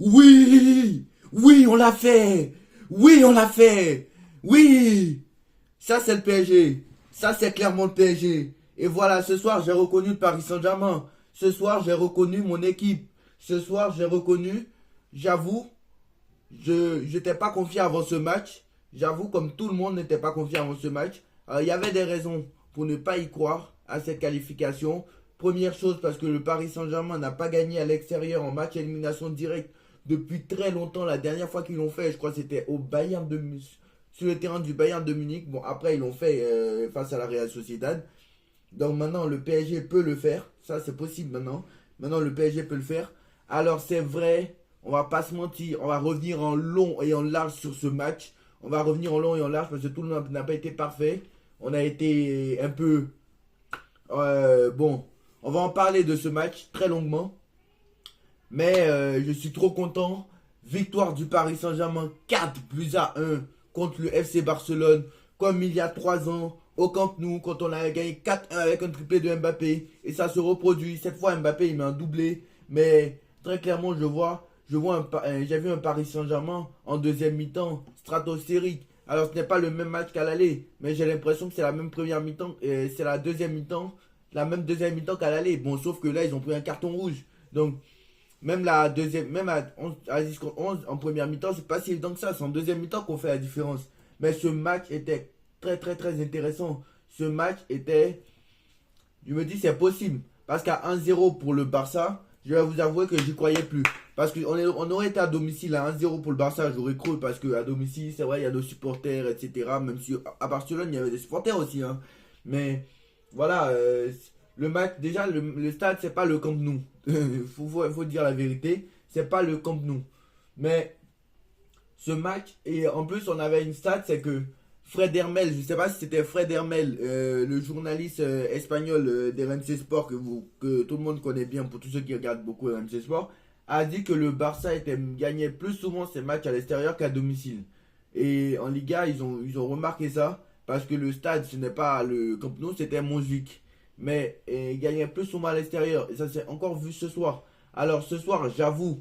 Oui, oui, on l'a fait. Oui, on l'a fait. Oui. Ça, c'est le PSG. Ça, c'est clairement le PSG. Et voilà, ce soir, j'ai reconnu le Paris Saint-Germain. Ce soir, j'ai reconnu mon équipe. Ce soir, j'ai reconnu, j'avoue, je n'étais pas confiant avant ce match. J'avoue, comme tout le monde n'était pas confiant avant ce match. Il y avait des raisons pour ne pas y croire à cette qualification. Première chose, parce que le Paris Saint-Germain n'a pas gagné à l'extérieur en match élimination directe depuis très longtemps. La dernière fois qu'ils l'ont fait, je crois que c'était au Bayern de Munich, sur le terrain du Bayern de Munich. Bon, après, ils l'ont fait face à la Real Sociedad. Donc maintenant, le PSG peut le faire. Ça, c'est possible maintenant. Maintenant, le PSG peut le faire. Alors, c'est vrai, on va pas se mentir. On va revenir en long et en large sur ce match. On va revenir en long et en large parce que tout le monde n'a pas été parfait. On a été un peu... bon, on va en parler de ce match très longuement. Mais je suis trop content. Victoire du Paris Saint-Germain 4-1 contre le FC Barcelone. Comme il y a 3 ans au Camp Nou quand on a gagné 4-1 avec un triplé de Mbappé. Et ça se reproduit. Cette fois Mbappé il met un doublé. Mais très clairement j'ai vu un Paris Saint-Germain en deuxième mi-temps stratosphérique. Alors ce n'est pas le même match qu'à l'aller. Mais j'ai l'impression que c'est la même première mi-temps. Et c'est la deuxième mi-temps. La même deuxième mi-temps qu'à l'aller. Bon sauf que là ils ont pris un carton rouge. Donc même la deuxième, même à 10 contre 11 en première mi-temps, c'est pas si évident que ça. C'est en deuxième mi-temps qu'on fait la différence. Mais ce match était très très très intéressant. Ce match était, je me dis c'est possible. Parce qu'à 1-0 pour le Barça, je vais vous avouer que j'y croyais plus. Parce qu'on aurait été à domicile à 1-0 pour le Barça, j'aurais cru. Parce qu'à domicile, c'est vrai, il y a nos supporters, etc. Même si à Barcelone, il y avait des supporters aussi. Hein. Mais voilà, le match, déjà, le stade, c'est pas le Camp Nou. Faut dire la vérité. C'est pas le Camp Nou. Mais ce match, et en plus, on avait une stat, c'est que Fred Hermel, je sais pas si c'était Fred Hermel, le journaliste espagnol d'RMC Sport que tout le monde connaît bien pour tous ceux qui regardent beaucoup RMC Sport, a dit que le Barça gagnait plus souvent ses matchs à l'extérieur qu'à domicile. Et en Liga, ils ont remarqué ça parce que le stade, ce n'est pas le Camp Nou, c'était Montjuic. Mais il gagnait plus souvent à l'extérieur. Et ça s'est encore vu ce soir. Alors ce soir, j'avoue,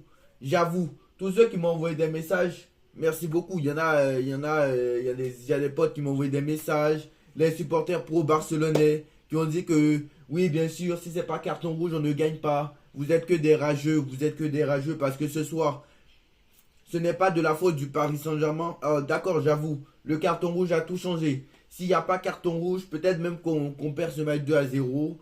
tous ceux qui m'ont envoyé des messages, merci beaucoup. Il y a des potes qui m'ont envoyé des messages, les supporters pro-barcelonais qui ont dit que oui, bien sûr, si c'est pas carton rouge, on ne gagne pas. Vous êtes que des rageux, vous êtes que des rageux parce que ce soir, ce n'est pas de la faute du Paris Saint-Germain. D'accord, j'avoue, le carton rouge a tout changé. S'il n'y a pas carton rouge, peut-être même qu'on perd ce match 2-0.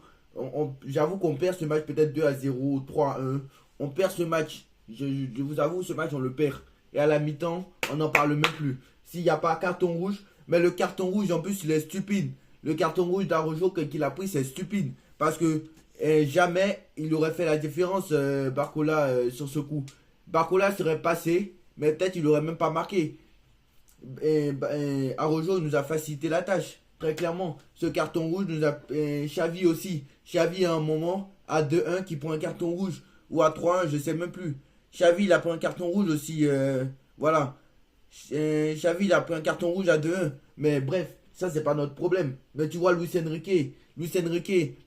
J'avoue qu'on perd ce match peut-être 2-0, 3-1. On perd ce match. Je vous avoue, ce match, on le perd. Et à la mi-temps, on n'en parle même plus. S'il n'y a pas carton rouge, mais le carton rouge, en plus, il est stupide. Le carton rouge d'Arojo qu'il a pris, c'est stupide. Parce que jamais il aurait fait la différence, Barcola, sur ce coup. Barcola serait passé, mais peut-être il n'aurait même pas marqué. Arojo nous a facilité la tâche, très clairement. Ce carton rouge nous a. Xavi aussi. Xavi à un moment, à 2-1, qui prend un carton rouge. Ou à 3-1, je sais même plus. Xavi, il a pris un carton rouge aussi. Voilà. Xavi, il a pris un carton rouge à 2-1. Mais bref, ça, c'est pas notre problème. Mais tu vois, Luis Enrique,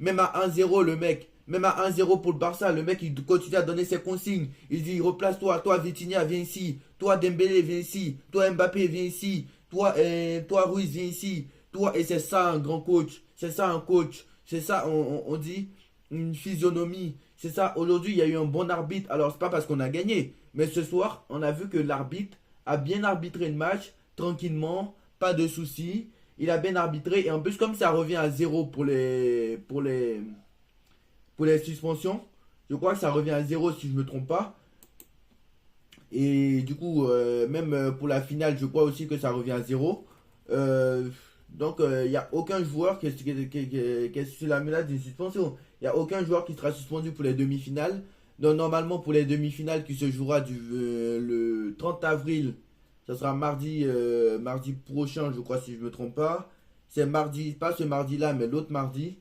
même à 1-0, le mec. Même à 1-0 pour le Barça, le mec, il continue à donner ses consignes. Il dit, replace-toi. Toi, Vitinha, viens ici. Toi, Dembélé, viens ici. Toi, Mbappé, viens ici. Toi Ruiz, viens ici. Toi, et c'est ça un grand coach. C'est ça un coach. C'est ça, on dit, une physionomie. C'est ça, aujourd'hui, il y a eu un bon arbitre. Alors, c'est pas parce qu'on a gagné. Mais ce soir, on a vu que l'arbitre a bien arbitré le match, tranquillement, pas de soucis. Il a bien arbitré. Et en plus, comme ça revient à 0 pour les suspensions, je crois que ça revient à 0 si je ne me trompe pas. Et du coup, même pour la finale, je crois aussi que ça revient à 0. Donc, il n'y a aucun joueur qui est sur la menace d'une suspension. Il n'y a aucun joueur qui sera suspendu pour les demi-finales. Donc, normalement, pour les demi-finales qui se jouera le 30 avril, ça sera mardi prochain, je crois, si je ne me trompe pas. C'est mardi, pas ce mardi-là, mais l'autre mardi.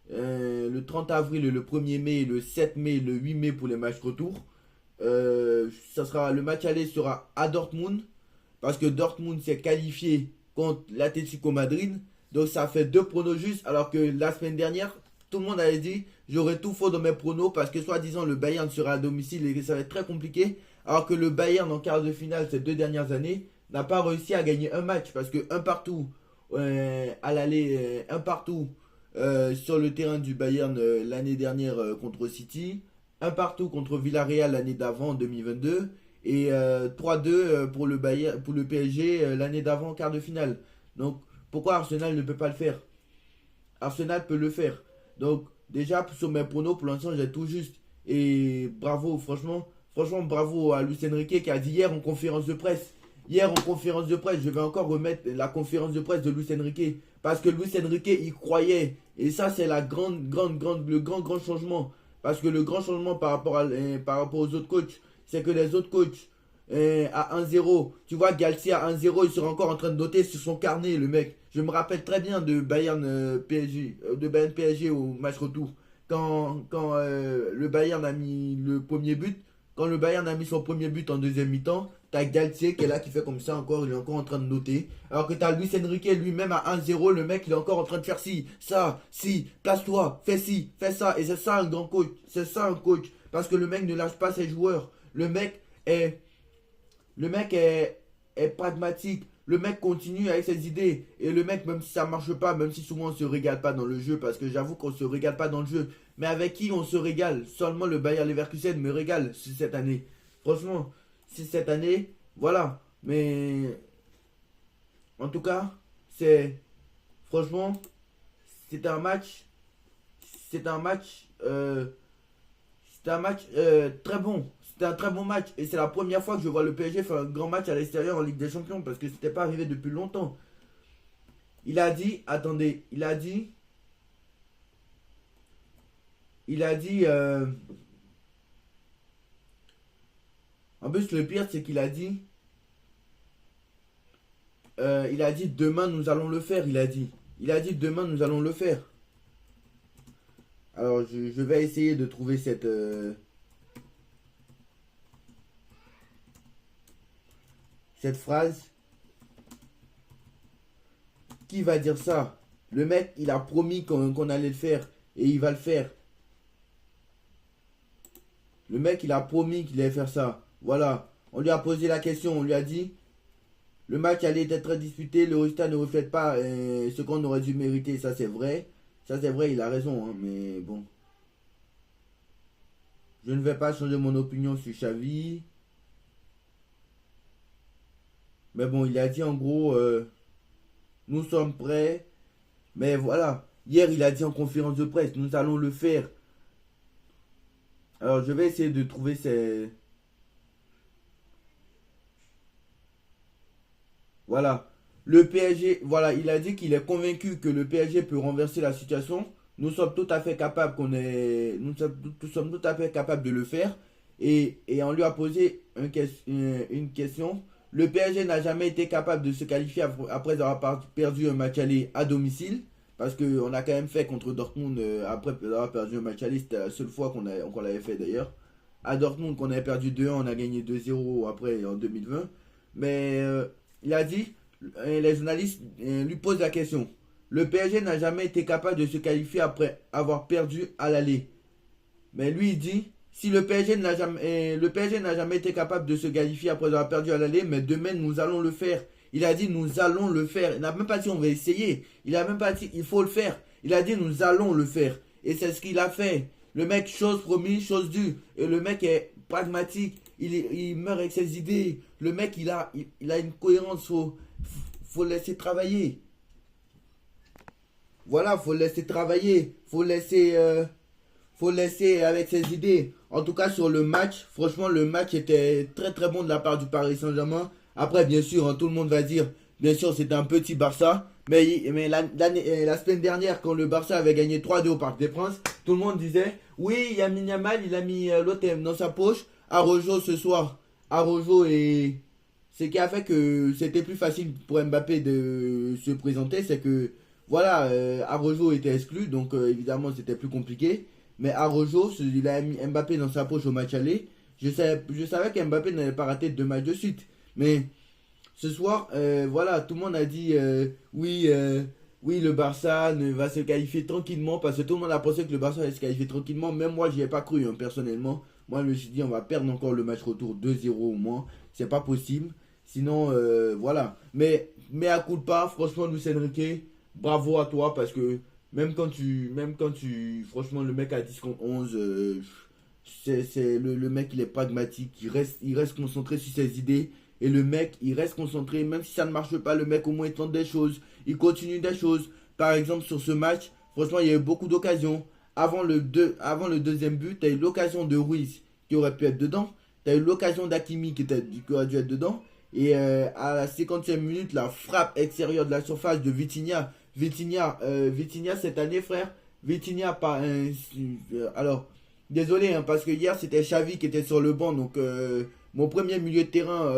Le 30 avril, le 1er mai, le 7 mai, le 8 mai pour les matchs retour. Le match aller sera à Dortmund parce que Dortmund s'est qualifié contre l'Atlético Madrid, donc ça fait deux pronos justes alors que la semaine dernière tout le monde avait dit, j'aurais tout faux dans mes pronos parce que soi-disant le Bayern sera à domicile et que ça va être très compliqué. Alors que le Bayern en quart de finale ces 2 dernières années n'a pas réussi à gagner un match parce que un partout à l'aller, un partout sur le terrain du Bayern l'année dernière contre City, un partout contre Villarreal l'année d'avant en 2022 et 3-2 pour le Bayern, pour le PSG l'année d'avant en quart de finale. Donc pourquoi Arsenal ne peut pas le faire? Arsenal peut le faire. Donc déjà sur mes pronos pour l'instant j'ai tout juste et bravo franchement bravo à Luis Enrique qui a dit hier en conférence de presse. Hier en conférence de presse, je vais encore remettre la conférence de presse de Luis Enrique parce que Luis Enrique y croyait et ça c'est la le grand changement parce que le grand changement par rapport aux autres coachs, c'est que les autres coachs à 1-0. Tu vois, Galtier à 1-0, il sera encore en train de noter sur son carnet, le mec. Je me rappelle très bien de Bayern PSG, de Bayern PSG au match retour. Quand le Bayern a mis le premier but, quand le Bayern a mis son premier but en deuxième mi-temps, t'as Galtier qui est là, qui fait comme ça encore, il est encore en train de noter. Alors que t'as Luis Enrique lui-même à 1-0, le mec il est encore en train de faire ci, place-toi, fais ça. Et c'est ça un grand coach, c'est ça un coach. Parce que le mec ne lâche pas ses joueurs. Est le mec est pragmatique. Le mec continue avec ses idées. Et le mec, même si ça marche pas, même si souvent on se régale pas dans le jeu, parce que j'avoue qu'on se régale pas dans le jeu. Mais avec qui on se régale? Seulement le Bayer Leverkusen me régale cette année. Franchement, c'est cette année, voilà. Mais en tout cas, franchement, c'est un match. C'est un match. C'était un match très bon. C'était un très bon match. Et c'est la première fois que je vois le PSG faire un grand match à l'extérieur en Ligue des Champions. Parce que c'était pas arrivé depuis longtemps. Il a dit, attendez, il a dit, en plus le pire c'est qu'il a dit, demain nous allons le faire, il a dit demain nous allons le faire. Alors je vais essayer de trouver cette phrase. Qui va dire ça? Le mec, il a promis qu'on allait le faire et il va le faire. Le mec, il a promis qu'il allait faire ça. Voilà. On lui a posé la question, on lui a dit le match allait être très disputé, le résultat ne reflète pas ce qu'on aurait dû mériter. Ça, c'est vrai. Ça, c'est vrai, il a raison. Hein, mais bon. Je ne vais pas changer mon opinion sur Xavi. Mais bon, il a dit en gros, nous sommes prêts. Mais voilà, hier il a dit en conférence de presse, nous allons le faire. Alors je vais essayer de trouver ces... Voilà. Le PSG, voilà, il a dit qu'il est convaincu que le PSG peut renverser la situation. Nous sommes tout à fait capables nous sommes tout à fait capables de le faire. Et on lui a posé une question. Le PSG n'a jamais été capable de se qualifier après avoir perdu un match aller à domicile. Parce qu'on a quand même fait contre Dortmund après avoir perdu un match aller. C'était la seule fois qu'on l'avait fait d'ailleurs. À Dortmund, qu'on avait perdu 2-1, on a gagné 2-0 après en 2020. Mais il a dit, les journalistes lui posent la question. Le PSG n'a jamais été capable de se qualifier après avoir perdu à l'aller. Mais lui, il dit, si le PSG n'a jamais été capable de se qualifier après avoir perdu à l'aller, mais demain, nous allons le faire. Il a dit, nous allons le faire. Il n'a même pas dit, on va essayer. Il n'a même pas dit, il faut le faire. Il a dit, nous allons le faire. Et c'est ce qu'il a fait. Le mec, chose promise, chose due. Et le mec est pragmatique. Il meurt avec ses idées. Le mec, il a une cohérence. Faut laisser travailler. Voilà, faut laisser travailler. Faut laisser avec ses idées. En tout cas, sur le match, franchement, le match était très très bon de la part du Paris Saint-Germain. Après, bien sûr, hein, tout le monde va dire, bien sûr, c'était un petit Barça. Mais la semaine dernière, quand le Barça avait gagné 3-2 au Parc des Princes, tout le monde disait, oui, Lamine Yamal, il a mis l'OTM dans sa poche. Araujo ce soir. Araujo et... Ce qui a fait que c'était plus facile pour Mbappé de se présenter, c'est que, voilà, Araujo était exclu, donc évidemment, c'était plus compliqué. Mais Araujo, il a mis Mbappé dans sa poche au match aller. Je savais qu'Mbappé n'allait pas rater 2 matchs de suite. Mais ce soir, voilà, tout le monde a dit oui, oui, le Barça va se qualifier tranquillement parce que tout le monde a pensé que le Barça allait se qualifier tranquillement. Même moi, j'y ai pas cru, hein, personnellement. Moi, je me suis dit, on va perdre encore le match retour 2-0 au moins. C'est pas possible. Sinon, voilà. Mais à coup de pas, franchement, Luis Enrique, bravo à toi parce que franchement, le mec a 10 contre 11, le mec, il est pragmatique, il reste concentré sur ses idées. Et le mec, il reste concentré, même si ça ne marche pas, le mec au moins il tente des choses, il continue des choses. Par exemple, sur ce match, franchement, il y a eu beaucoup d'occasions. Avant le deuxième but, tu as eu l'occasion de Ruiz qui aurait pu être dedans. Tu as eu l'occasion d'Akimi qui aurait dû être dedans. Et à la 50e minute, la frappe extérieure de la surface de Vitinha. Vitinha cette année, frère. Vitinha, pas un. Alors, désolé, hein, parce que hier c'était Xavi qui était sur le banc. Donc, mon premier milieu de terrain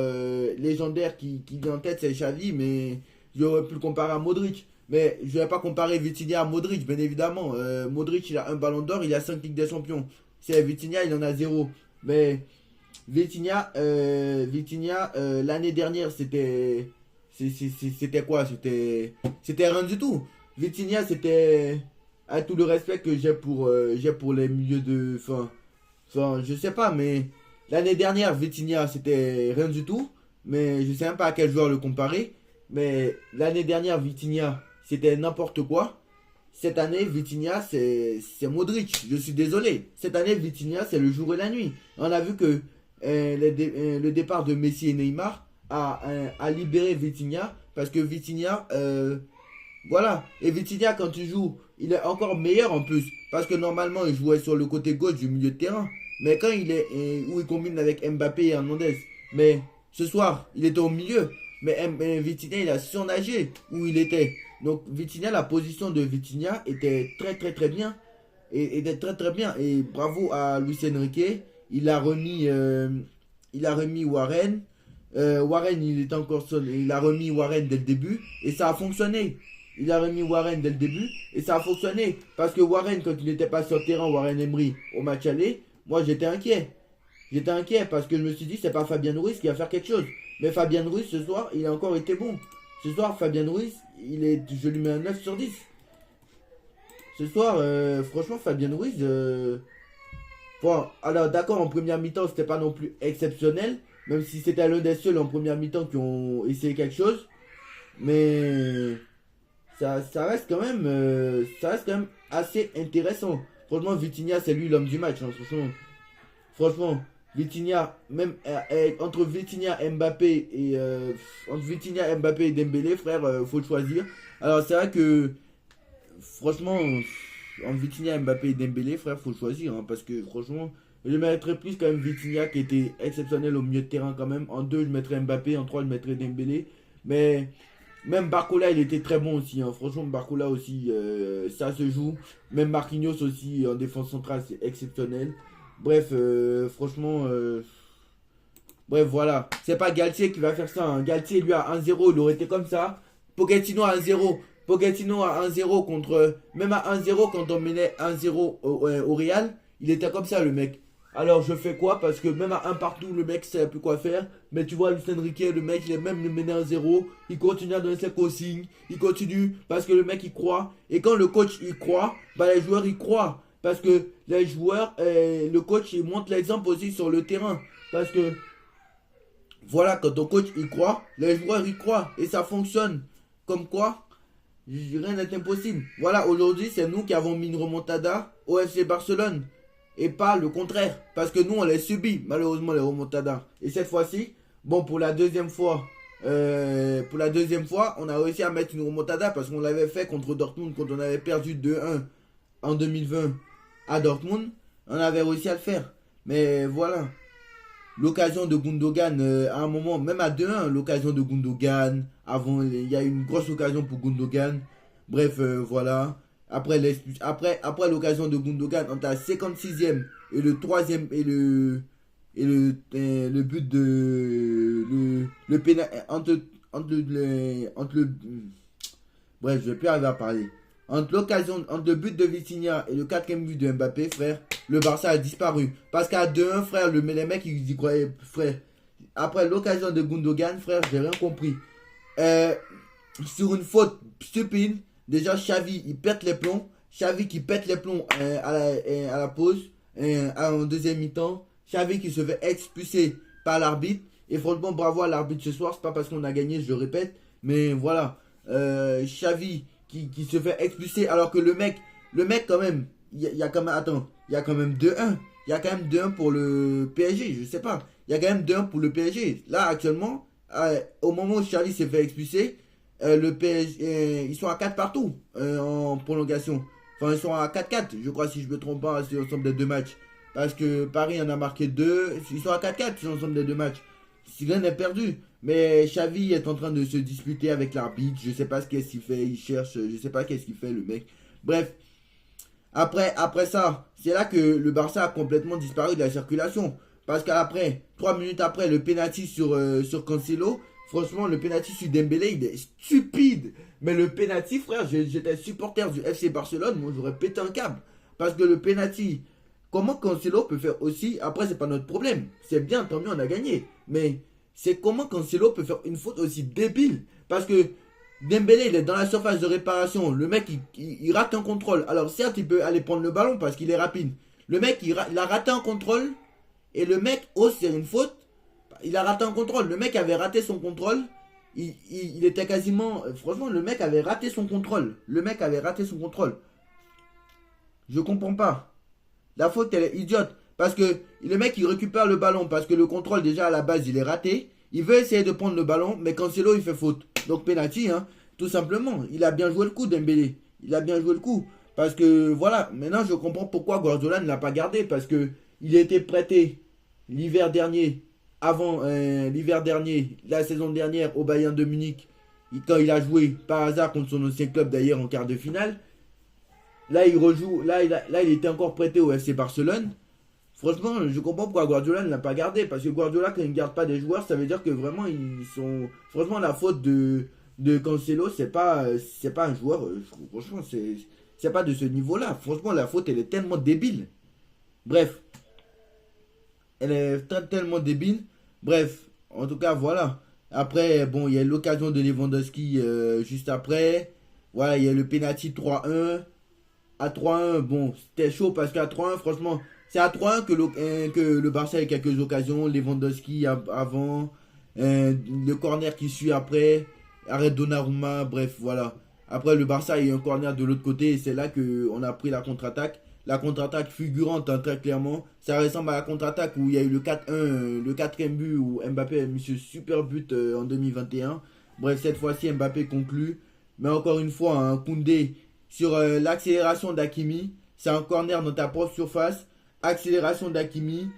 légendaire qui vient en tête, c'est Xavi. Mais j'aurais pu le comparer à Modric. Mais je ne vais pas comparer Vitinha à Modric, bien évidemment. Modric, il a un ballon d'or, il a 5 Ligues des Champions. C'est Vitinha, il en a zéro. Mais Vitinha, l'année dernière, c'était quoi? C'était rien du tout. Vitinha, c'était, à tout le respect que j'ai pour les milieux de, je sais pas, mais l'année dernière, Vitinha, c'était rien du tout. Mais je sais même pas à quel joueur le comparer. Mais l'année dernière, Vitinha, c'était n'importe quoi. Cette année, Vitinha, c'est Modric. Je suis désolé. Cette année, Vitinha, c'est le jour et la nuit. On a vu que le départ de Messi et Neymar a libéré Vitinha. Parce que Vitinha, voilà. Et Vitinha, quand il joue, il est encore meilleur en plus. Parce que normalement, il jouait sur le côté gauche du milieu de terrain. Mais quand où il combine avec Mbappé et Hernandez. Mais ce soir, il était au milieu. Mais Vitinha, il a surnagé où il était. Donc Vitinha, la position de Vitinha était très très très bien. Et était très très bien. Et bravo à Luis Enrique. Il a remis Warren. Warren, il a remis Warren dès le début. Et ça a fonctionné. Il a remis Warren dès le début. Et ça a fonctionné. Parce que Warren, quand il n'était pas sur le terrain, Warren Emery, au match aller, moi j'étais inquiet. J'étais inquiet parce que je me suis dit, c'est pas Fabien Ruiz qui va faire quelque chose. Mais Fabien Ruiz, ce soir, il a encore été bon. Ce soir, Fabien Ruiz, je lui mets un 9 sur 10. Ce soir, franchement, Fabien Ruiz... Bon, alors d'accord, en première mi-temps, c'était pas non plus exceptionnel. Même si c'était l'un des seuls en première mi-temps qui ont essayé quelque chose. Mais ça reste quand même assez intéressant. Franchement, Vitinha, c'est lui l'homme du match. Hein, franchement, Vitinha, même entre Vitinha, Mbappé et Dembélé, frère, faut le choisir. Alors c'est vrai que franchement, entre Vitinha, Mbappé et Dembélé, frère, faut le choisir, hein, parce que franchement, je mettrais plus quand même Vitinha qui était exceptionnel au milieu de terrain quand même. En 2, je mettrais Mbappé, en 3, je mettrais Dembélé. Mais même Barcola, il était très bon aussi, hein. Franchement, Barcola aussi, ça se joue. Même Marquinhos aussi, en défense centrale, c'est exceptionnel. Bref, franchement, bref, voilà. C'est pas Galtier qui va faire ça, hein. Galtier, lui, à 1-0, il aurait été comme ça. Pochettino à 1-0. Pochettino à 1-0 contre... Même à 1-0, quand on menait 1-0 au Real, il était comme ça, le mec. Alors, je fais quoi? Parce que même à 1 partout, le mec sait plus quoi faire. Mais tu vois, Luis Enrique, le mec, il est même le mené 1-0. Il continue à donner ses consignes. Il continue parce que le mec, il croit. Et quand le coach, il croit, bah les joueurs, ils croient. Parce que les joueurs, le coach, il montre l'exemple aussi sur le terrain. Parce que, voilà, quand ton coach, il croit, les joueurs, ils croient. Et ça fonctionne. Comme quoi, rien n'est impossible. Voilà, aujourd'hui, c'est nous qui avons mis une remontada au FC Barcelone. Et pas le contraire. Parce que nous, on les subit, malheureusement, les remontadas. Et cette fois-ci, bon, pour la deuxième fois, on a réussi à mettre une remontada parce qu'on l'avait fait contre Dortmund, quand on avait perdu 2-1 en 2020 à Dortmund. On avait réussi à le faire. Mais voilà. L'occasion de Gundogan, à un moment, même à 2-1, l'occasion de Gundogan. Avant, il y a eu une grosse occasion pour Gundogan. Bref, voilà. Après l'occasion de Gundogan, entre la 56e et le 3e et le but de le pénal bref, je vais plus arriver à parler. Entre le but de Vitinha et le 4e but de Mbappé, frère, le Barça a disparu. Parce qu'à 2-1, frère, les mecs, ils y croyaient, frère. Après l'occasion de Gundogan, frère, j'ai rien compris. Sur une faute stupide, Déjà, Xavi, il pète les plombs. Xavi qui pète les plombs à la pause, en deuxième mi-temps. Xavi qui se fait expulser par l'arbitre. Et franchement, bravo à l'arbitre ce soir. C'est pas parce qu'on a gagné, je le répète. Mais voilà. Xavi qui se fait expulser alors que le mec quand même, il y a quand même, attends, il y a quand même 2-1. Il y a quand même 2-1 pour le PSG, je sais pas. Il y a quand même 2-1 pour le PSG. Là, actuellement, au moment où Xavi s'est fait expulser, le PSG, ils sont à 4 partout en prolongation. Enfin, ils sont à 4-4, je crois, si je me trompe pas, sur l'ensemble des deux matchs. Parce que Paris en a marqué 2. Ils sont à 4-4 sur l'ensemble des deux matchs. Si l'un est perdu. Mais Xavi est en train de se disputer avec l'arbitre. Je sais pas ce qu'il fait. Il cherche. Je sais pas qu'est-ce qu'il fait, le mec. Bref. Après ça, c'est là que le Barça a complètement disparu de la circulation. Parce qu'après, 3 minutes après, le penalty sur Cancelo. Franchement, le penalty sur Dembélé, il est stupide. Mais le penalty, frère, j'étais supporter du FC Barcelone. Moi, j'aurais pété un câble. Parce que le penalty, comment Cancelo peut faire aussi. Après, c'est pas notre problème. C'est bien, tant mieux, on a gagné. Mais c'est comment Cancelo peut faire une faute aussi débile. Parce que Dembélé, il est dans la surface de réparation. Le mec, il rate un contrôle. Alors, certes, il peut aller prendre le ballon parce qu'il est rapide. Le mec, il a raté un contrôle. Et le mec, oh, c'est une faute. Il a raté un contrôle. Le mec avait raté son contrôle. Il était quasiment. Franchement, le mec avait raté son contrôle. Le mec avait raté son contrôle. Je comprends pas. La faute, elle est idiote. Parce que le mec, il récupère le ballon. Parce que le contrôle, déjà, à la base, il est raté. Il veut essayer de prendre le ballon. Mais Cancelo, il fait faute. Donc, penalty, hein. Tout simplement. Il a bien joué le coup, Dembélé. Il a bien joué le coup. Parce que, voilà. Maintenant, je comprends pourquoi Guardiola ne l'a pas gardé. Parce que il a été prêté l'hiver dernier. L'hiver dernier. La saison dernière, au Bayern de Munich. Quand il a joué, par hasard, contre son ancien club, d'ailleurs, en quart de finale. Là, il rejoue. Là, il était encore prêté au FC Barcelone. Franchement, je comprends pourquoi Guardiola ne l'a pas gardé. Parce que Guardiola, quand il ne garde pas des joueurs, ça veut dire que vraiment, ils sont. Franchement, la faute de Cancelo, c'est pas un joueur. Franchement, c'est pas de ce niveau-là. Franchement, la faute, elle est tellement débile. Bref. Elle est tellement débile. Bref, en tout cas, voilà. Après, bon, il y a l'occasion de Lewandowski juste après. Voilà, il y a le penalty 3-1. À 3-1, bon, c'était chaud parce qu'à 3-1, franchement, c'est à 3-1 que le Barça a eu quelques occasions. Lewandowski avant, le corner qui suit après, arrêt Donnarumma, bref, voilà. Après, le Barça a eu un corner de l'autre côté et c'est là qu'on a pris la contre-attaque. La contre-attaque fulgurante, hein, très clairement. Ça ressemble à la contre-attaque où il y a eu le 4-1, le quatrième but où Mbappé a mis ce super but en 2021. Bref, cette fois-ci, Mbappé conclut. Mais encore une fois, hein, Koundé sur l'accélération d'Hakimi. C'est un corner dans ta propre surface. Accélération d'Hakimi.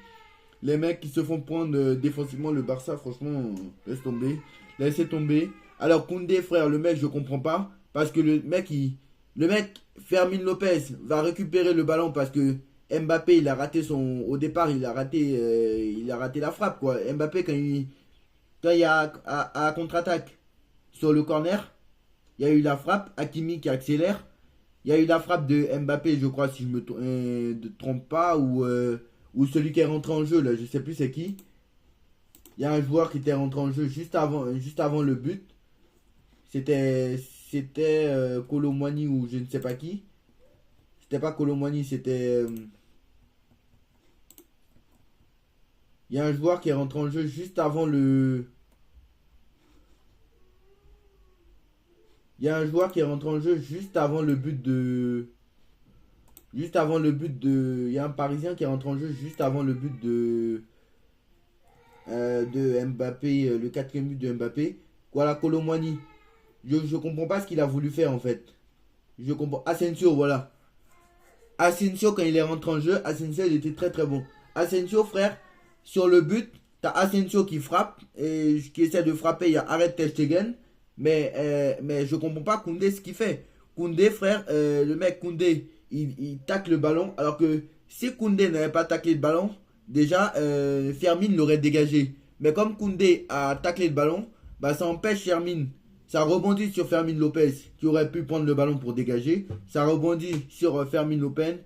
Les mecs qui se font prendre défensivement le Barça, franchement, laisse tomber. Laissez tomber. Alors Koundé, frère, le mec, je comprends pas. Parce que le mec, Fermin Lopez, va récupérer le ballon parce que Mbappé, il a raté son. Au départ, il a raté la frappe, quoi. Mbappé, quand il y a à contre-attaque sur le corner, il y a eu la frappe. Hakimi qui accélère. Il y a eu la frappe de Mbappé, je crois, si je me trompe pas, ou celui qui est rentré en jeu, là, je sais plus c'est qui. Il y a un joueur qui était rentré en jeu juste avant le but. C'était Kolo Muani ou je ne sais pas qui. C'était pas Kolo Muani, c'était. Il y a un joueur qui est rentré en jeu juste avant le. Il y a un joueur qui est rentré en jeu juste avant le but de. Juste avant le but de. Il y a un Parisien qui est rentré en jeu juste avant le but de Mbappé, le quatrième but de Mbappé. Voilà, Kolo Muani. Je comprends pas ce qu'il a voulu faire en fait. Je comprends. Asensio, voilà. Asensio, quand il est rentré en jeu, Asensio, il était très très bon. Asensio, frère, sur le but, t'as Asensio qui frappe et qui essaie de frapper. Il y a Arrête Ter Stegen. Mais je comprends pas Koundé ce qu'il fait. Koundé, frère, le mec Koundé, il tacle le ballon. Alors que si Koundé n'avait pas taclé le ballon, déjà, Fermin l'aurait dégagé. Mais comme Koundé a taclé le ballon, bah, ça empêche Fermin. Ça rebondit sur Fermin Lopez qui aurait pu prendre le ballon pour dégager. Ça rebondit sur Fermin Lopez.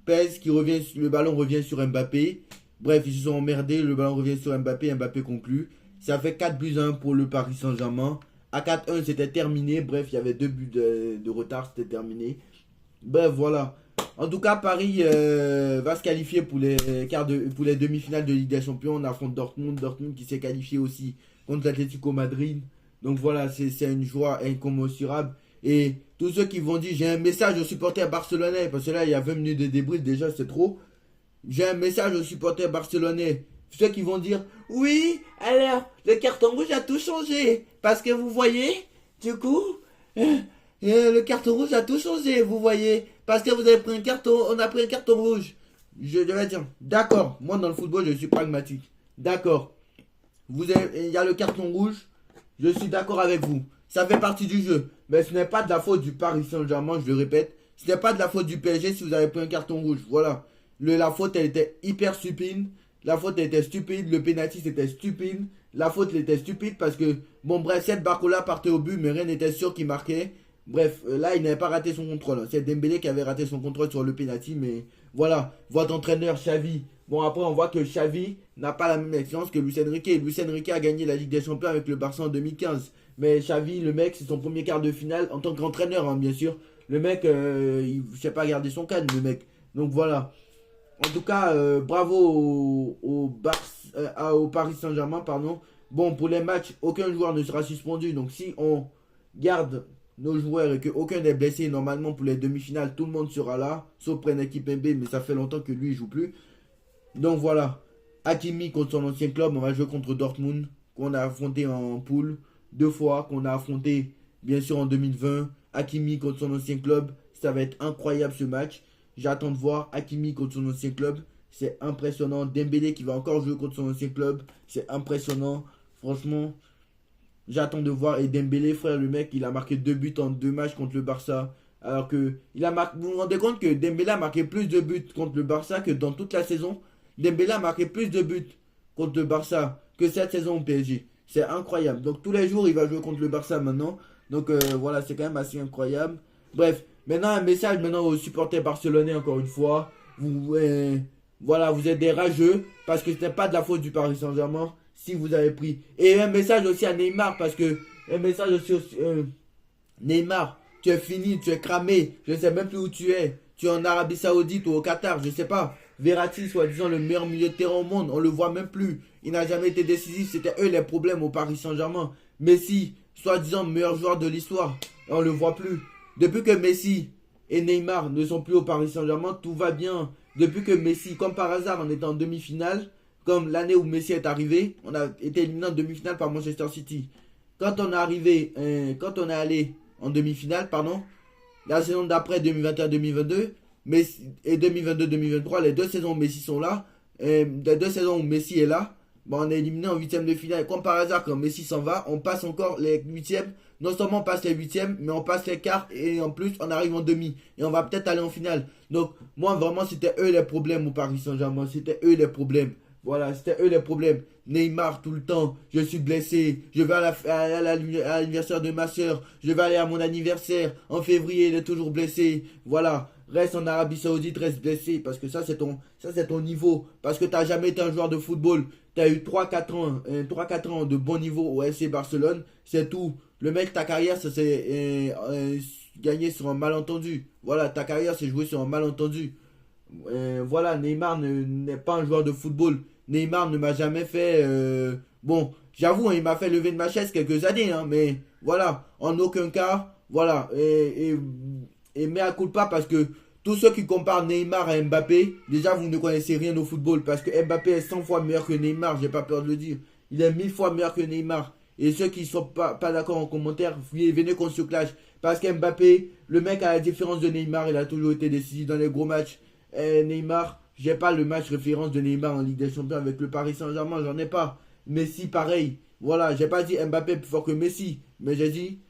Le ballon revient sur Mbappé. Bref, ils se sont emmerdés. Le ballon revient sur Mbappé. Mbappé conclut. Ça fait 4 buts à 1 pour le Paris Saint-Germain. À 4-1, c'était terminé. Bref, il y avait 2 buts de retard, c'était terminé. Bref, voilà. En tout cas, Paris va se qualifier pour les demi-finales de Ligue des Champions. On affronte Dortmund. Dortmund qui s'est qualifié aussi contre l'Atlético Madrid. Donc voilà, c'est une joie incommensurable. Et tous ceux qui vont dire, j'ai un message aux supporters barcelonais, parce que là, il y a 20 minutes de débrief, déjà, c'est trop. J'ai un message aux supporters barcelonais. Ceux qui vont dire, oui, alors, le carton rouge a tout changé. Parce que vous voyez, du coup, le carton rouge a tout changé, vous voyez. Parce que vous avez pris un carton, on a pris un carton rouge. Je devais dire, d'accord, moi dans le football, je suis pragmatique. D'accord, il y a le carton rouge, je suis d'accord avec vous. Ça fait partie du jeu. Mais ce n'est pas de la faute du Paris Saint-Germain, je le répète. Ce n'est pas de la faute du PSG si vous avez pris un carton rouge. Voilà. La faute, elle était hyper stupide. La faute, elle était stupide. Le pénalty, c'était stupide. La faute, elle était stupide parce que, bon, bref, cette Barcola partait au but, mais rien n'était sûr qu'il marquait. Bref, là, il n'avait pas raté son contrôle. C'est Dembélé qui avait raté son contrôle sur le pénalty, mais voilà. Votre entraîneur, Xavi. Bon, après, on voit que Xavi n'a pas la même expérience que Luis Enrique. Luis Enrique a gagné la Ligue des Champions avec le Barça en 2015. Mais Xavi, le mec, c'est son premier quart de finale en tant qu'entraîneur, hein, bien sûr. Le mec, il ne sait pas garder son calme, le mec. Donc voilà. En tout cas, bravo au Paris Saint-Germain, pardon. Bon, pour les matchs, aucun joueur ne sera suspendu. Donc si on garde nos joueurs et qu'aucun n'est blessé, normalement pour les demi-finales, tout le monde sera là. Sauf pour une équipe MB, mais ça fait longtemps que lui, il joue plus. Donc voilà. Hakimi contre son ancien club, on va jouer contre Dortmund, qu'on a affronté en poule 2 fois, qu'on a affronté bien sûr en 2020. Hakimi contre son ancien club, ça va être incroyable ce match. J'attends de voir Hakimi contre son ancien club. C'est impressionnant. Dembélé qui va encore jouer contre son ancien club. C'est impressionnant. Franchement, j'attends de voir. Et Dembélé, frère, le mec, il a marqué 2 buts en 2 matchs contre le Barça. Alors que vous vous rendez compte que Dembélé a marqué plus de buts contre le Barça que dans toute la saison. Dembélé a marqué plus de buts contre le Barça que cette saison au PSG. C'est incroyable. Donc tous les jours, il va jouer contre le Barça maintenant. Donc voilà, c'est quand même assez incroyable. Bref, maintenant un message maintenant aux supporters barcelonais encore une fois. Voilà, vous êtes des rageux parce que ce n'est pas de la faute du Paris Saint-Germain si vous avez pris. Et un message aussi à Neymar parce que un message aussi Neymar, tu es fini, tu es cramé. Je ne sais même plus où tu es. Tu es en Arabie Saoudite ou au Qatar, je ne sais pas. Verratti, soi-disant le meilleur milieu de terrain au monde, on le voit même plus. Il n'a jamais été décisif, c'était eux les problèmes au Paris Saint-Germain. Messi, soi-disant meilleur joueur de l'histoire, on le voit plus. Depuis que Messi et Neymar ne sont plus au Paris Saint-Germain, tout va bien. Depuis que Messi, comme par hasard, on était en demi-finale, comme l'année où Messi est arrivé, on a été éliminé en demi-finale par Manchester City. Quand on est allé en demi-finale, pardon, la saison d'après 2021-2022, et 2022-2023, les 2 saisons où Messi sont là, les 2 saisons où Messi est là, on est éliminé en huitième de finale. Et comme par hasard, quand Messi s'en va, on passe encore les huitièmes. Non seulement on passe les huitièmes, mais on passe les quarts et en plus on arrive en demi. Et on va peut-être aller en finale. Donc moi vraiment c'était eux les problèmes au Paris Saint-Germain. C'était eux les problèmes. Voilà, c'était eux les problèmes. Neymar tout le temps, je suis blessé, je vais à l'anniversaire de ma soeur, je vais aller à mon anniversaire, en février il est toujours blessé, voilà, reste en Arabie Saoudite, reste blessé, parce que ça c'est ton niveau, parce que tu n'as jamais été un joueur de football, tu as eu 3-4 ans de bon niveau au FC Barcelone, c'est tout, le mec ta carrière ça s'est gagné sur un malentendu, voilà, ta carrière s'est jouée sur un malentendu, voilà, Neymar n'est pas un joueur de football. Neymar ne m'a jamais fait... bon, j'avoue, hein, il m'a fait lever de ma chaise quelques années, hein, mais voilà, en aucun cas, voilà, et mea culpa parce que tous ceux qui comparent Neymar à Mbappé, déjà vous ne connaissez rien au football, parce que Mbappé est 100 fois meilleur que Neymar, j'ai pas peur de le dire, il est 1000 fois meilleur que Neymar, et ceux qui sont pas d'accord en commentaire, venez qu'on se clash, parce qu'Mbappé, le mec à la différence de Neymar, il a toujours été décisif dans les gros matchs, Neymar... J'ai pas le match référence de Neymar en Ligue des Champions avec le Paris Saint-Germain, j'en ai pas. Messi, pareil. Voilà, j'ai pas dit Mbappé est plus fort que Messi, mais j'ai dit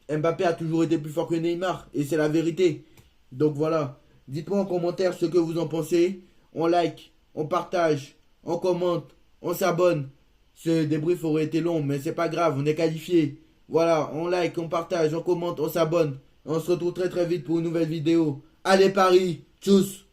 Mbappé a toujours été plus fort que Neymar, et c'est la vérité. Donc voilà, dites-moi en commentaire ce que vous en pensez. On like, on partage, on commente, on s'abonne. Ce débrief aurait été long, mais c'est pas grave, on est qualifié. Voilà, on like, on partage, on commente, on s'abonne. On se retrouve très très vite pour une nouvelle vidéo. Allez Paris, tchuss!